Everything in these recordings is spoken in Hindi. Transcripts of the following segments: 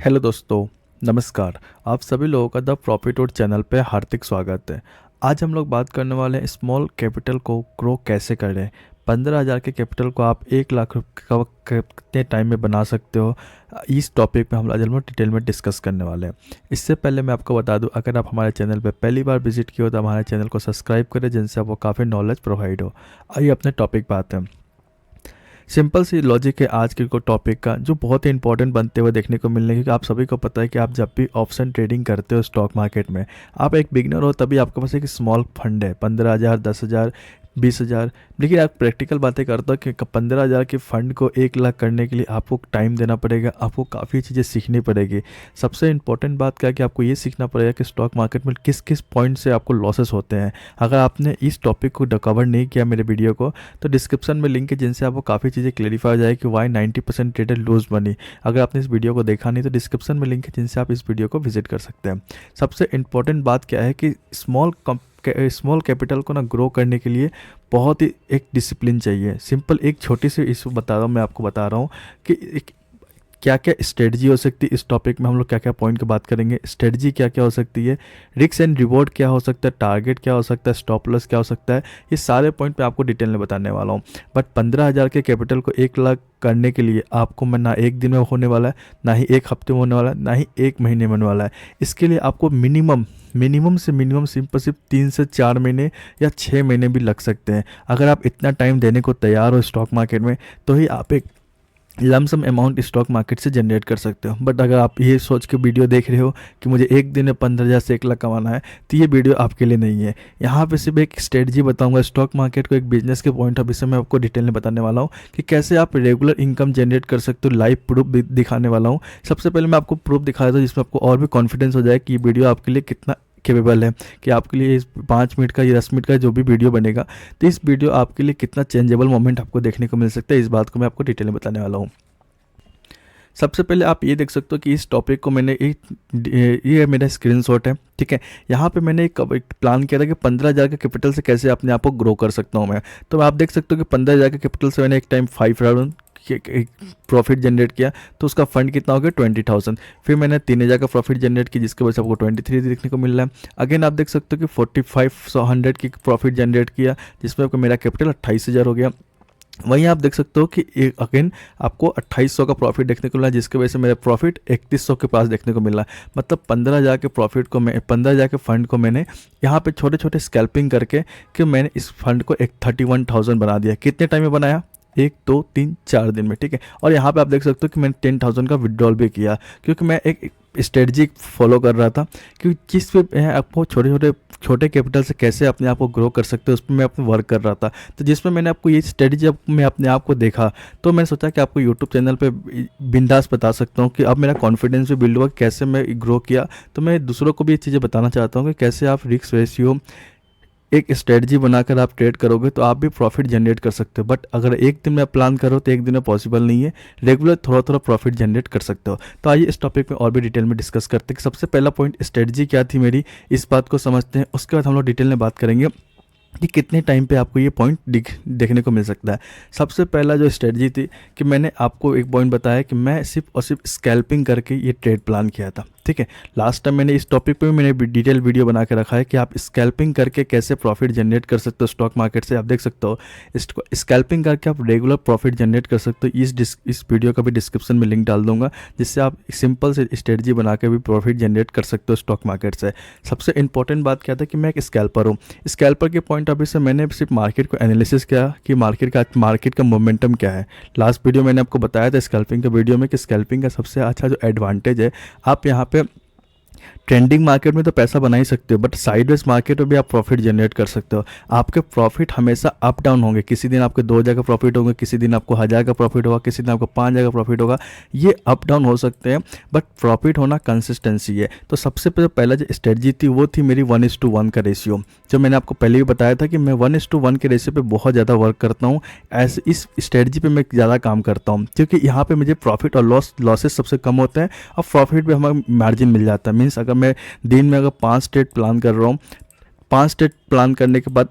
हेलो दोस्तों, नमस्कार। आप सभी लोगों का द प्रॉफिट और चैनल पे हार्दिक स्वागत है। आज हम लोग बात करने वाले हैं स्मॉल कैपिटल को ग्रो कैसे करें। 15,000 के कैपिटल को आप 1 लाख का कितने टाइम में बना सकते हो, इस टॉपिक पे हम आज हम लोग डिटेल में डिस्कस करने वाले हैं। इससे पहले मैं आपको बता दूं, अगर आप हमारे चैनल पे पहली बार विजिट किए हो तो हमारे चैनल को सब्सक्राइब करें, जिनसे आपको काफ़ी नॉलेज प्रोवाइड हो। आइए अपने टॉपिक पे आते हैं। सिंपल सी लॉजिक है आज के को टॉपिक का, जो बहुत ही इंपॉर्टेंट बनते हुए देखने को मिलने, क्योंकि आप सभी को पता है कि आप जब भी ऑप्शन ट्रेडिंग करते हो स्टॉक मार्केट में, आप एक बिगनर हो तभी आपके पास एक स्मॉल फंड है, 15,000, 10,000, 20,000। लेकिन आप प्रैक्टिकल बातें करते हो कि 15,000 के फंड को 1 लाख करने के लिए आपको टाइम देना पड़ेगा, आपको काफ़ी चीज़ें सीखनी पड़ेगी। सबसे इंपॉर्टेंट बात क्या है कि आपको ये सीखना पड़ेगा कि स्टॉक मार्केट में किस किस पॉइंट से आपको लॉसेस होते हैं। अगर आपने इस टॉपिक को कवर नहीं किया मेरे वीडियो को, तो डिस्क्रिप्शन में लिंक है, जिनसे आपको काफ़ी चीज़ें क्लेरिफाई हो जाए कि वाई 90% ट्रेडर लूज मनी। अगर आपने इस वीडियो को देखा नहीं तो डिस्क्रिप्शन में लिंक है, जिनसे आप इस वीडियो को विजिट कर सकते हैं। सबसे इंपॉर्टेंट बात क्या है कि स्मॉल कैपिटल को ना ग्रो करने के लिए बहुत ही एक डिसिप्लिन चाहिए। सिंपल एक छोटी सी इशू बता रहा हूँ, मैं आपको बता रहा हूँ कि क्या क्या स्ट्रेटजी हो सकती है। इस टॉपिक में हम लोग क्या क्या पॉइंट की बात करेंगे, स्ट्रेटजी क्या क्या हो सकती है, रिस्क एंड रिवॉर्ड क्या हो सकता है, टारगेट क्या हो सकता है, स्टॉप लॉस क्या हो सकता है। ये सारे पॉइंट पे आपको डिटेल में बताने वाला हूँ। बट 15,000 के कैपिटल को 1 लाख करने के लिए आपको मैं ना एक दिन में होने वाला है, ना ही एक हफ्ते में होने वाला है, ना ही एक महीने में होने वाला है। इसके लिए आपको मिनिमम से मिनिमम सिंपल 3 से 4 महीने या 6 महीने भी लग सकते हैं। अगर आप इतना टाइम देने को तैयार हो स्टॉक मार्केट में, तो ही आप एक लमसम अमाउंट स्टॉक मार्केट से जनरेट कर सकते हो। बट अगर आप ये सोच के वीडियो देख रहे हो कि मुझे एक दिन में 15,000 से 1 लाख कमाना है, तो ये वीडियो आपके लिए नहीं है। यहाँ पे सिर्फ एक स्ट्रेटजी बताऊंगा स्टॉक मार्केट को एक बिजनेस के पॉइंट ऑफ व्यू से मैं आपको डिटेल में बताने वाला हूँ कि कैसे आप रेगुलर इनकम जनरेट कर सकते हो। लाइव प्रूफ भी दिखाने वाला हूँ। सबसे पहले मैं आपको प्रूफ दिखा देता हूँ, जिसमें आपको और भी कॉन्फिडेंस हो जाए कि ये वीडियो आपके लिए कितना केपेबल है, कि आपके लिए इस 5 मिनट का या 10 मिनट का जो भी वीडियो बनेगा, तो इस वीडियो आपके लिए कितना चेंजेबल मोमेंट आपको देखने को मिल सकता है। इस बात को मैं आपको डिटेल में बताने वाला हूँ। सबसे पहले आप ये देख सकते हो कि इस टॉपिक को मैंने ये मेरा स्क्रीनशॉट है, ठीक है। यहाँ पे मैंने एक प्लान किया था कि 15,000 के कैपिटल से कैसे अपने आप को ग्रो कर सकता हूँ मैं। तो आप देख सकते हो कि 15,000 के कैपिटल से मैंने एक टाइम 5,000 प्रॉफिट जनरेट किया, तो उसका फंड कितना हो गया 20,000। फिर मैंने 3,000 का प्रॉफिट जनरेट किया, जिसके वजह से आपको 23 देखने को मिल रहा है। अगेन आप देख सकते हो कि 4,500 की प्रॉफिट जनरेट किया, जिसमें आपको मेरा कैपिटल 28,000 हो गया। वहीं आप देख सकते हो कि अगेन आपको 2800 का प्रॉफिट देखने को मिला, जिसकी वजह से मेरा प्रॉफिट 3100 के पास देखने को मिला। मतलब 15,000 के प्रॉफिट को मैं 15,000 के फंड को मैंने यहाँ पे छोटे छोटे स्कैल्पिंग करके कि मैंने इस फंड को एक 31,000 बना दिया। कितने टाइम में बनाया? 1, 2, 3, 4 दिन में, ठीक है। और यहाँ पे आप देख सकते हो कि मैंने 10,000 का विड्रॉल भी किया, क्योंकि मैं एक स्ट्रेटजी फॉलो कर रहा था कि जिस पे आपको छोटे कैपिटल से कैसे अपने आप को ग्रो कर सकते हो, उस पर मैं अपने वर्क कर रहा था। तो जिसमें मैंने आपको ये स्ट्रेटजी जब मैं अपने आप को देखा, तो मैंने सोचा कि आपको यूट्यूब चैनल पे बिंदास बता सकता हूँ कि अब मेरा कॉन्फिडेंस भी बिल्ड हुआ, कैसे मैं ग्रो किया। तो मैं दूसरों को भी ये चीज़ें बताना चाहता हूँ कि कैसे आप रिस्क रेशियो एक स्ट्रेटजी बनाकर आप ट्रेड करोगे तो आप भी प्रॉफिट जनरेट कर सकते हो। बट अगर एक दिन में आप प्लान करो तो एक दिन में पॉसिबल नहीं है। रेगुलर थोड़ा थोड़ा प्रॉफिट जनरेट कर सकते हो। तो आइए इस टॉपिक में और भी डिटेल में डिस्कस करते हैं कि सबसे पहला पॉइंट स्ट्रेटजी क्या थी मेरी, इस बात को समझते हैं। उसके बाद हम लोग डिटेल में बात करेंगे कि कितने टाइम पे आपको ये पॉइंट देखने को मिल सकता है। सबसे पहला जो स्ट्रेटजी थी कि मैंने आपको एक पॉइंट बताया कि मैं सिर्फ और सिर्फ स्कैल्पिंग करके ये ट्रेड प्लान किया था, ठीक है। लास्ट टाइम मैंने इस टॉपिक पे भी मैंने डिटेल वीडियो बना के रखा है कि आप स्कैल्पिंग करके कैसे प्रॉफिट जनरेट कर सकते हो स्टॉक मार्केट से। आप देख सकते हो स्कैल्पिंग करके आप रेगुलर प्रॉफिट जनरेट कर सकते हो। इस वीडियो का भी डिस्क्रिप्शन में लिंक डाल दूंगा, जिससे आप सिंपल से स्ट्रेटजी बना के भी प्रॉफिट जनरेट कर सकते हो स्टॉक मार्केट से। सबसे इंपॉर्टेंट बात क्या था कि मैं एक स्कैल्पर हूँ। स्कैल्पर के पॉइंट ऑफ व्यू से मैंने सिर्फ मार्केट को एनालिसिस किया कि मार्केट का मोमेंटम क्या है। लास्ट वीडियो मैंने आपको बताया था स्कैल्पिंग के वीडियो में कि स्कैल्पिंग का सबसे अच्छा जो एडवांटेज है, आप यहाँ पे ट्रेंडिंग मार्केट में तो पैसा बना ही सकते हो, बट साइडवेज मार्केट में भी आप प्रॉफिट जनरेट कर सकते हो। आपके प्रॉफिट हमेशा अप डाउन होंगे। किसी दिन आपके 2,000 का प्रॉफिट होंगे, किसी दिन आपको 1,000 का प्रॉफिट होगा, किसी दिन आपको 5,000 का प्रॉफिट होगा। ये अप डाउन हो सकते हैं, बट प्रॉफिट होना कंसिस्टेंसी है। तो सबसे पहला जो स्ट्रेटजी थी वो थी मेरी 1:1 का रेशियो, जो मैंने आपको पहले भी बताया था कि मैं 1:1 के रेशियो पे बहुत ज़्यादा वर्क करता हूँ। ऐसे इस स्ट्रेटजी पे मैं ज़्यादा काम करता हूँ, क्योंकि यहाँ पे मुझे प्रॉफिट और लॉसेस सबसे कम होते हैं और प्रॉफिट भी हमें मार्जिन मिल जाता है। मीन्स अगर मैं दिन में अगर 5 ट्रेड प्लान कर रहा हूँ, 5 ट्रेड प्लान करने के बाद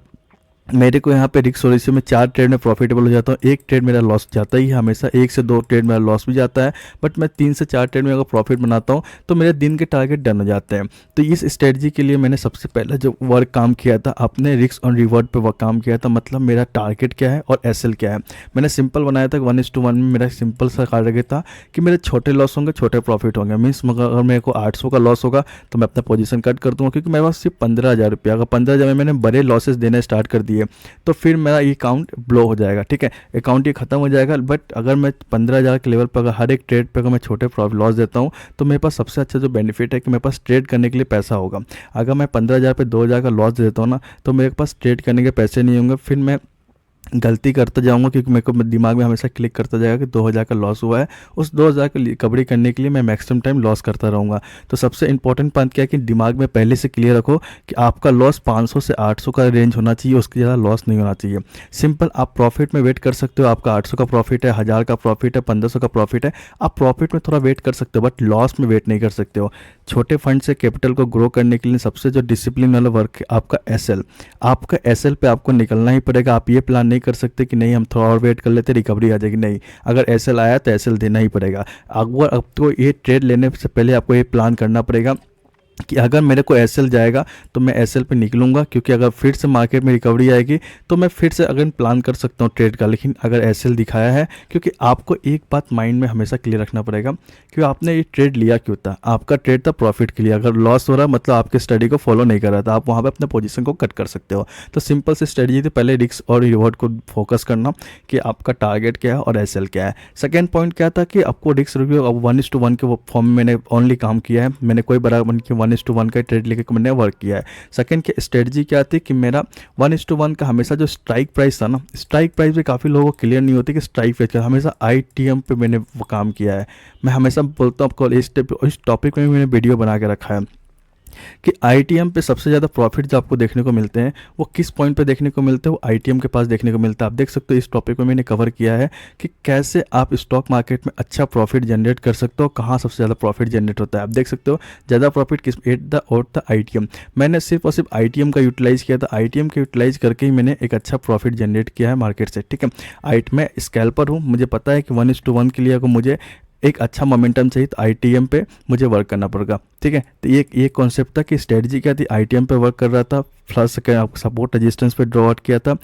मेरे को यहाँ पे रिस्क हो रही है, मैं 4 ट्रेड में प्रॉफिटेबल हो जाता हूँ, एक ट्रेड मेरा लॉस जाता ही है हमेशा, 1 से 2 ट्रेड मेरा लॉस भी जाता है, बट मैं 3 से 4 ट्रेड में अगर प्रॉफिट बनाता हूँ तो मेरे दिन के टारगेट डन हो जाते हैं। तो इस स्ट्रेटजी के लिए मैंने सबसे पहले जो वर्क काम किया था अपने रिस्क और रिवॉर्ड पे वर्क काम किया था, मतलब मेरा टारगेट क्या है और एसएल क्या है। मैंने सिंपल बनाया था 1:1 में मेरा सिंपल सा टारगेट था कि मेरे छोटे लॉस होंगे छोटे प्रॉफिट होंगे, मीन्स अगर मेरे को 800 का लॉस होगा तो मैं अपना पोजीशन कट कर दूंगा, क्योंकि मेरे पास सिर्फ 15,000 रुपया, अगर 15,000 में मैंने बड़े लॉसेस देने स्टार्ट कर दिए तो फिर मेरा ये अकाउंट ब्लो हो जाएगा, ठीक है, अकाउंट ये खत्म हो जाएगा। बट अगर मैं 15,000 के लेवल पर अगर हर एक ट्रेड पे अगर मैं छोटे प्रॉफिट लॉस देता हूँ तो मेरे पास सबसे अच्छा जो बेनिफिट है कि मेरे पास ट्रेड करने के लिए पैसा होगा। अगर मैं 15,000 पे 2,000 का लॉस देता हूँ ना तो मेरे पास ट्रेड करने के पैसे नहीं होंगे, फिर मैं गलती करता जाऊंगा, क्योंकि मेरे को दिमाग में हमेशा क्लिक करता जाएगा कि 2,000 का लॉस हुआ है, उस 2,000 का रिकवरी करने के लिए मैं मैक्सिमम टाइम लॉस करता रहूँगा। तो सबसे इंपॉर्टेंट बात क्या है कि दिमाग में पहले से क्लियर रखो कि आपका लॉस 500 से 800 का रेंज होना चाहिए, उसके ज़्यादा लॉस नहीं होना चाहिए। सिंपल, आप प्रॉफिट में वेट कर सकते हो, आपका 800 का प्रॉफिट है, 1,000 का प्रॉफिट है, 1,500 का प्रॉफिट है, आप प्रॉफिट में थोड़ा वेट कर सकते हो बट लॉस में वेट नहीं कर सकते हो। छोटे फंड से कैपिटल को ग्रो करने के लिए सबसे जो डिसिप्लिन वाला वर्क है आपका एसएल, आपका एसएल पे आपको निकलना ही पड़ेगा। आप ये प्लान नहीं कर सकते कि नहीं हम थोड़ा और वेट कर लेते रिकवरी आ जाएगी, नहीं, अगर एसएल आया तो एसएल देना ही पड़ेगा। अगर आपको ये ट्रेड लेने से पहले आपको ये प्लान करना पड़ेगा कि अगर मेरे को एसएल जाएगा तो मैं एसएल पे निकलूंगा, क्योंकि अगर फिर से मार्केट में रिकवरी आएगी तो मैं फिर से अगर प्लान कर सकता हूँ ट्रेड का, लेकिन अगर एसएल दिखाया है, क्योंकि आपको एक बात माइंड में हमेशा क्लियर रखना पड़ेगा कि आपने ये ट्रेड लिया क्यों था। आपका ट्रेड था प्रॉफिट के लिए, अगर लॉस हो रहा मतलब आपके स्टडी को फॉलो नहीं कर रहा था, आप वहाँ पर अपने पोजिशन को कट कर सकते हो। तो सिंपल सी स्ट्रेटजी थी, पहले रिस्क और रिवॉर्ड को फोकस करना कि आपका टारगेट क्या है और एसएल क्या है। सेकेंड पॉइंट क्या था कि आपको रिस्क रिव्यू, अब 1:1 के फॉर्म में मैंने ओनली काम किया है, मैंने कोई बराबर की 1:1 का ट्रेड लेके मैंने वर्क किया है। सेकंड की स्ट्रेटजी क्या थी कि मेरा 1:1 का हमेशा जो स्ट्राइक प्राइस था ना, स्ट्राइक प्राइस भी काफ़ी लोगों को क्लियर नहीं होती कि स्ट्राइक प्राइस क्या, हमेशा आईटीएम पे मैंने वो काम किया है। मैं हमेशा बोलता हूँ आपको इस टॉपिक में भी मैंने वीडियो बना के रखा है कि आईटीएम पे सबसे ज़्यादा प्रॉफिट जो आपको देखने को मिलते हैं वो किस पॉइंट पे देखने को मिलते हैं, वो आईटीएम के पास देखने को मिलता है। आप देख सकते हो इस टॉपिक में मैंने कवर किया है कि कैसे आप स्टॉक मार्केट में अच्छा प्रॉफिट जनरेट कर सकते हो, कहाँ सबसे ज़्यादा प्रॉफिट जनरेट होता है। आप देख सकते हो ज़्यादा प्रॉफिट किस एट द और द आईटीएम। मैंने सिर्फ और सिर्फ आईटीएम का यूटिलाइज़ किया था, आईटीएम का यूटिलाइज करके ही मैंने एक अच्छा प्रॉफिट जनरेट किया है मार्केट से, ठीक है। मैं स्कैल्पर हूँ, मुझे पता है कि 1:1 के लिए अगर मुझे एक अच्छा मोमेंटम चाहिए तो आईटीएम पे मुझे वर्क करना पड़ेगा, ठीक है। तो ये कॉन्सेप्ट था कि स्ट्रेटजी क्या थी, आईटीएम पे वर्क कर रहा था, प्लस सपोर्ट रेजिस्टेंस पे ड्रॉ आउट किया था।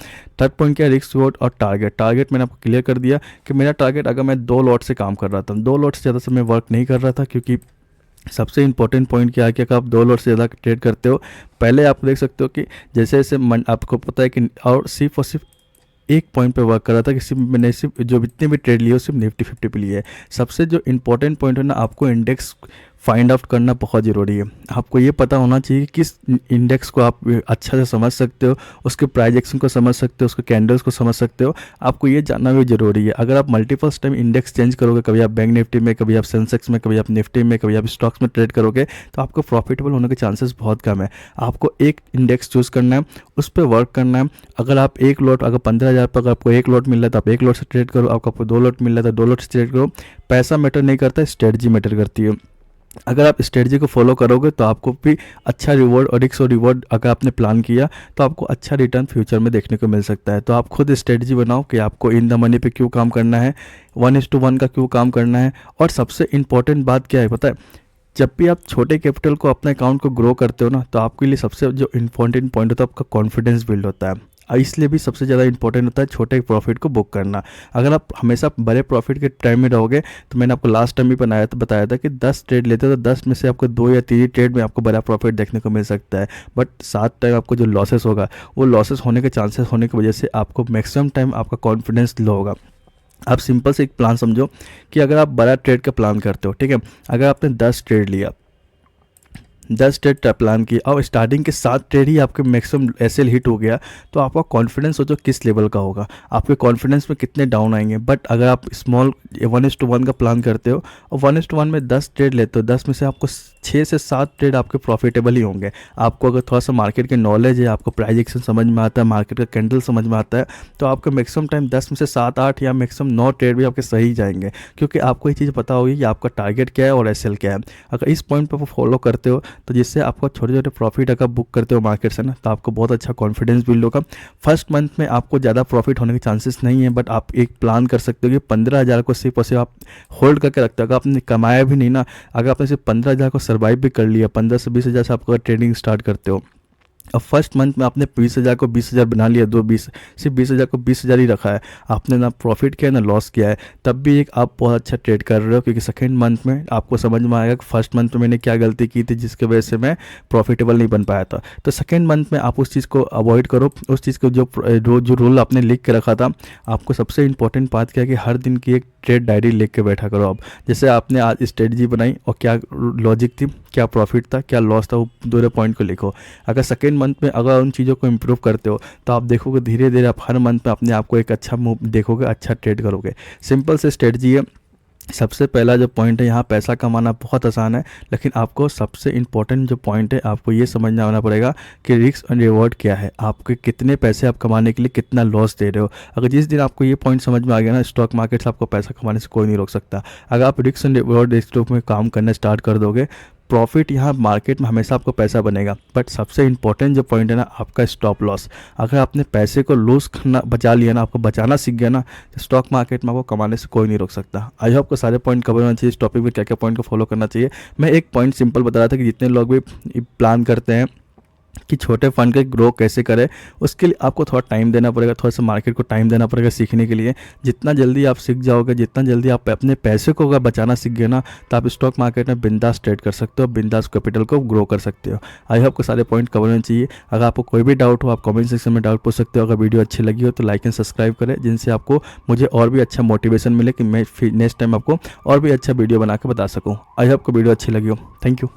थर्ड पॉइंट क्या, रिस्क रिवॉर्ड और टारगेट मैंने आपको क्लियर कर दिया कि मेरा टारगेट, अगर मैं 2 लॉट से काम कर रहा था, 2 लॉट से ज़्यादा से मैं वर्क नहीं कर रहा था, क्योंकि सबसे इंपॉर्टेंट पॉइंट क्या है कि अगर आप 2 लॉट से ज़्यादा ट्रेड करते हो, पहले आप देख सकते हो कि जैसे जैसे आपको पता है कि और सिर्फ एक पॉइंट पे वर्क कर रहा था कि सिर्फ मैंने सिर्फ जो जितने भी ट्रेड लिए हो सिर्फ निफ्टी 50 पे लिए है। सबसे जो इंपॉर्टेंट पॉइंट है ना, आपको इंडेक्स फाइंड आउट करना बहुत ज़रूरी है। आपको ये पता होना चाहिए कि किस इंडेक्स को आप अच्छा से समझ सकते हो, उसके प्राइस एक्शन को समझ सकते हो, उसके कैंडल्स को समझ सकते हो, आपको ये जानना भी ज़रूरी है। अगर आप मल्टीपल टाइम इंडेक्स चेंज करोगे, कभी आप बैंक निफ्टी में, कभी आप सेंसेक्स में, कभी आप निफ्टी में, कभी आप स्टॉक्स में ट्रेड करोगे, तो आपको प्रॉफिटेबल होने के चांसेस बहुत कम है। आपको एक इंडेक्स चूज़ करना है, उस पर वर्क करना है। अगर आप एक लॉट, अगर 15,000 पर अगर आपको एक लॉट मिल रहा है तो आप एक लॉट से ट्रेड करो, आपको 2 लॉट मिल रहा है तो 2 लॉट से ट्रेड करो। पैसा मैटर नहीं करता, स्ट्रेटजी मैटर करती है। अगर आप स्ट्रेटजी को फॉलो करोगे तो आपको भी अच्छा रिवॉर्ड और रिस्क और रिवॉर्ड, अगर आपने प्लान किया तो आपको अच्छा रिटर्न फ्यूचर में देखने को मिल सकता है। तो आप खुद स्ट्रेटजी बनाओ कि आपको इन द मनी पे क्यों काम करना है, 1:1 का क्यों काम करना है। और सबसे इंपॉर्टेंट बात क्या है पता है, जब भी आप छोटे कैपिटल को अपने अकाउंट को ग्रो करते हो ना, तो आपके लिए सबसे जो इंपॉर्टेंट पॉइंट होता है आपका कॉन्फिडेंस बिल्ड होता है। इसलिए भी सबसे ज़्यादा इंपॉर्टेंट होता है छोटे प्रॉफिट को बुक करना। अगर आप हमेशा बड़े प्रॉफिट के टाइम में रहोगे, तो मैंने आपको लास्ट टाइम भी बताया था कि 10 ट्रेड लेते हो तो 10 में से आपको 2 या 3 ट्रेड में आपको बड़ा प्रॉफिट देखने को मिल सकता है, बट 7 टाइम आपको जो लॉसेस होगा, वो लॉसेस होने के चांसेस होने की वजह से आपको मैक्सिमम टाइम आपका कॉन्फिडेंस लो होगा। आप सिंपल से एक प्लान समझो कि अगर आप बड़ा ट्रेड का प्लान करते हो, ठीक है, अगर आपने 10 ट्रेड लिया, 10 ट्रेड प्लान किया और स्टार्टिंग के 7 ट्रेड ही आपके मैक्सिमम एसएल हिट हो गया, तो आपका कॉन्फिडेंस सोचो किस लेवल का होगा, आपके कॉन्फिडेंस में कितने डाउन आएंगे। बट अगर आप स्मॉल 1:1 का प्लान करते हो और 1:1 में 10 ट्रेड लेते हो, 10 में से आपको 6 से 7 ट्रेड आपके प्रॉफिटेबल ही होंगे। आपको अगर थोड़ा सा मार्केट की नॉलेज है, आपको प्राइस एक्शन समझ में आता है, मार्केट का कैंडल समझ में आता है, तो आपका मैक्सिमम टाइम 10 में से 7-8 या मैक्सिमम 9 ट्रेड भी आपके सही जाएंगे, क्योंकि आपको ये चीज़ पता होगी कि आपका टारगेट क्या है और एसएल क्या है। अगर इस पॉइंट पर फॉलो करते हो तो जिससे आपको छोटे छोटे प्रॉफिट अगर बुक करते हो मार्केट से ना, तो आपको बहुत अच्छा कॉन्फिडेंस बिल्ड होगा। फर्स्ट मंथ में आपको ज़्यादा प्रॉफिट होने के चांसेस नहीं है, बट आप एक प्लान कर सकते हो कि 15,000 को सिर्फ और सिर्फ आप होल्ड करके रखते हो। अगर आपने कमाया भी नहीं ना, अगर आपने सिर्फ 15,000 को सर्वाइव भी कर लिया, 15 से 20,000 से आप अगर ट्रेडिंग स्टार्ट करते हो, अब फर्स्ट मंथ में आपने 20,000 को 20,000 बना लिया, सिर्फ 20,000 को 20,000 ही रखा है, आपने ना प्रॉफिट किया ना लॉस किया है, तब भी एक आप बहुत अच्छा ट्रेड कर रहे हो। क्योंकि सेकंड मंथ में आपको समझ में आएगा कि फर्स्ट मंथ में मैंने क्या गलती की थी जिसकी वजह से मैं प्रॉफिटेबल नहीं बन पाया था। तो सेकंड मंथ में आप उस चीज़ को अवॉइड करो। उस चीज़ को जो रूल आपने लिख के रखा था, आपको सबसे इंपॉर्टेंट बात क्या है कि हर दिन की एक ट्रेड डायरी लिख के बैठा करो। आप जैसे आपने आज स्ट्रेटजी बनाई और क्या लॉजिक थी, क्या प्रॉफिट था, क्या लॉस था, वो दोनों पॉइंट को लिखो। अगर सेकेंड मंथ में अगर उन चीज़ों को इम्प्रूव करते हो, तो आप देखोगे धीरे धीरे आप हर मंथ में अपने आप को एक अच्छा मूव देखोगे, अच्छा ट्रेड करोगे। सिंपल से स्ट्रेटजी है। सबसे पहला जो पॉइंट है, यहाँ पैसा कमाना बहुत आसान है, लेकिन आपको सबसे इम्पोर्टेंट जो पॉइंट है, आपको ये समझना आना पड़ेगा कि रिस्क एंड रिवॉर्ड क्या है, आपके कितने पैसे आप कमाने के लिए कितना लॉस दे रहे हो। अगर जिस दिन आपको ये पॉइंट समझ में आ गया ना, स्टॉक मार्केट से आपको पैसा कमाने से कोई नहीं रोक सकता। अगर आप रिस्क एंड रिवॉर्ड स्टॉक में काम करना स्टार्ट कर दोगे, प्रॉफिट यहाँ मार्केट में हमेशा आपको पैसा बनेगा। बट सबसे इंपॉर्टेंट जो पॉइंट है ना, आपका स्टॉप लॉस। अगर आपने पैसे को लूज करना बचा लिया ना, आपको बचाना सीख गया ना, तो स्टॉक मार्केट में आपको कमाने से कोई नहीं रोक सकता। आई होप आपको सारे पॉइंट कवर होना चाहिए। इस टॉपिक में क्या क्या पॉइंट को फॉलो करना चाहिए, मैं एक पॉइंट सिंपल बता रहा था कि जितने लोग भी प्लान करते हैं कि छोटे फंड के ग्रो कैसे करें, उसके लिए आपको थोड़ा टाइम देना पड़ेगा, थोड़ा सा मार्केट को टाइम देना पड़ेगा सीखने के लिए। जितना जल्दी आप सीख जाओगे, जितना जल्दी आप अपने पैसे को अगर बचाना सीख गए ना, तो आप स्टॉक मार्केट में बिंदास ट्रेड कर सकते हो, बिंदास कैपिटल को ग्रो कर सकते हो। आई होप आपको सारे पॉइंट कवर होने चाहिए। अगर आपको कोई भी डाउट हो, आप कमेंट सेक्शन में डाउट पूछ सकते हो। अगर वीडियो अच्छी लगी हो तो लाइक एंड सब्सक्राइब करें, जिनसे आपको मुझे और भी अच्छा मोटिवेशन मिले कि मैं नेक्स्ट टाइम आपको और भी अच्छा वीडियो बना के बता सकूँ। आई होप आपको वीडियो अच्छी लगी हो। Thank you.